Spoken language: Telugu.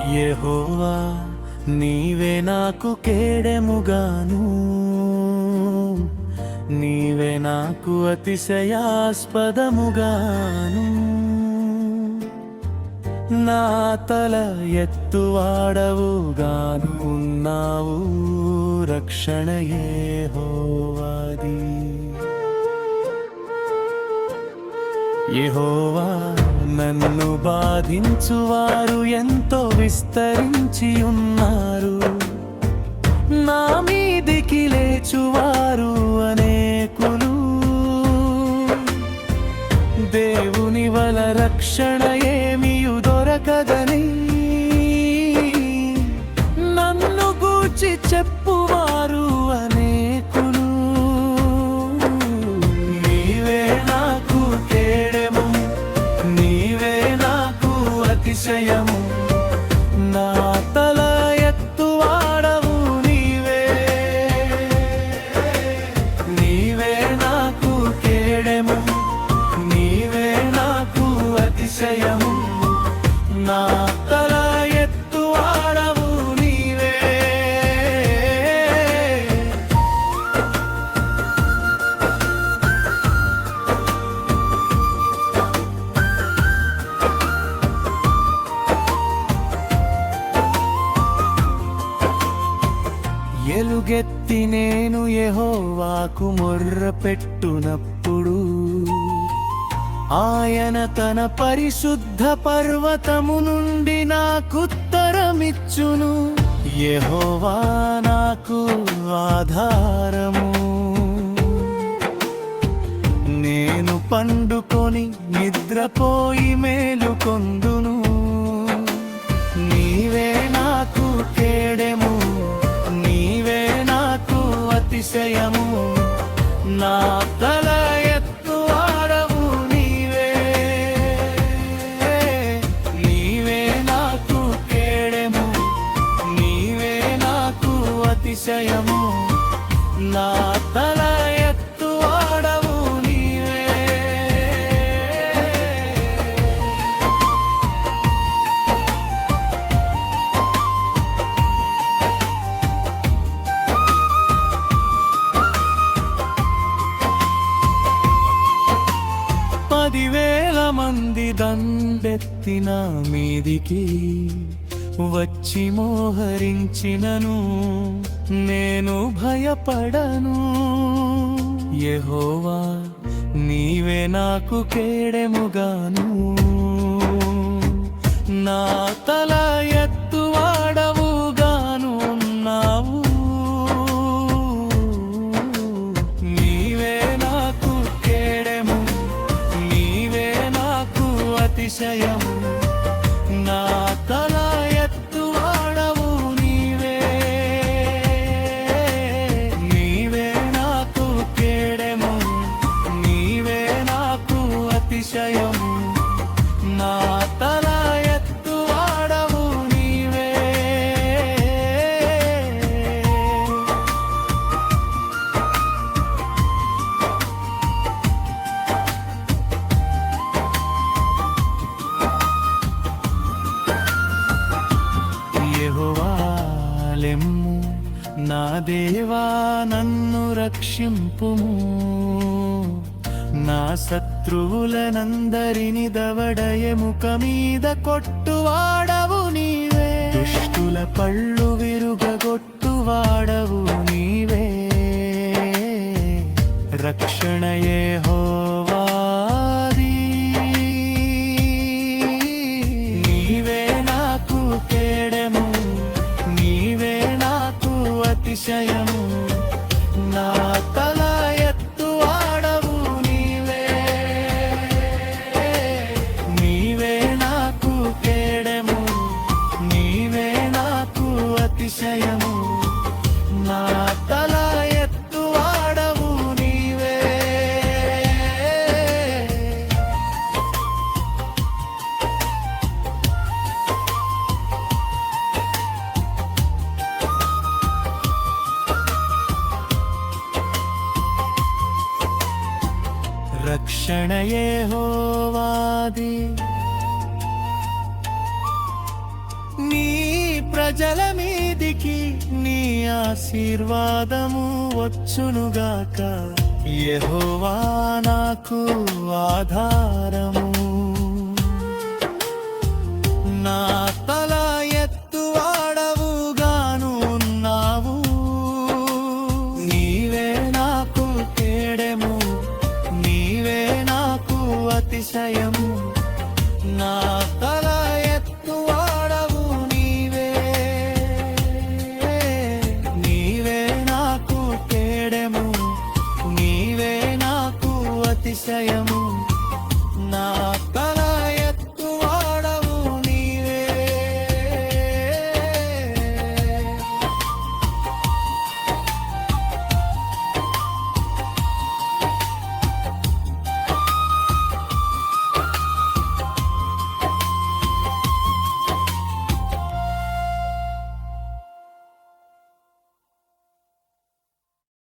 యెహోవా నీవే నాకు కేడెముగాను, నీవే నాకు అతిశయాస్పదముగాను. నా తల ఎత్తువాడవుగాను ఉన్నావు, రక్షణ యెహోవాది. యెహోవా నన్ను బాధించువారు ఎంతో విస్తరించి ఉన్నారు, నా మీదికి లేచువారు అనేకులు. దేవుని వల రక్షణ ఏమియు దొరకదని నన్ను గూర్చి చెప్పువారు అనేకులు. నీవే నాకు కేడెము, నీవే నాకు అతిశయము, నా తల ఎత్తువాడవు నీవే. నీవే నాకు కేడెము, నీవే నాకు అతిశయము, నా తల ఎత్తువాడవు నీవే. ఎలుగెత్తి నేను యెహోవాకు మొర్రపెట్టునప్పుడు ఆయన తన పరిశుద్ధ పర్వతము నుండి నాకుత్తరమిచ్చును. యెహోవా నాకు ఆధారము, నేను పండుకొని నిద్రపోయి మేలుకొందును. నీవే నాకు కేడెము, నీవే నాకు అతిశయము, నా తల ఎత్తువాడవు నీవే. నీవే నాకు కేడెము, నీవే నాకు అతిశయము, నా తల ఎత్తువాడవు నీవే. పదివేల మంది దండెత్తిన మీదికి వచ్చి మోహరించినను నేను భయపడను. యెహోవా నీవే నాకు కేడెముగాను, నా తల ఎత్తువాడవుగాను ఉన్నావు. నీవే నాకు కేడెము, నీవే నాకు అతిశయము, నా తల ఎత్తువాడవు నీవే. నీవే నాకు కేడెము, నీవే నాకు అతిశయము, నా తల ఎత్తువాడవు నీవే. యెహోవా లెమ్ము, నా దేవా నన్ను రక్షింపుము. నా శత్రువులనందరిని దవడయముక మీద కొట్టువాడవు నీవే. దుష్టుల పళ్ళు విరుగగొట్టువాడవు నీవే. రక్షణ యెహోవాది. నీవే నాకు కేడెము, నీవే నాకు అతిశయము, నా తల ఎత్తువాడవు నీవే. నీవే నాకు కేడెము, నీవే నాకు అతిశయము, నా తల ఎత్తువాడవు నీవే. రక్షణ యెహోవాది. నీ ప్రజల మీదికి నీ ఆశీర్వాదము వచ్చునుగాక. యెహోవా నాకు ఆధారము, నా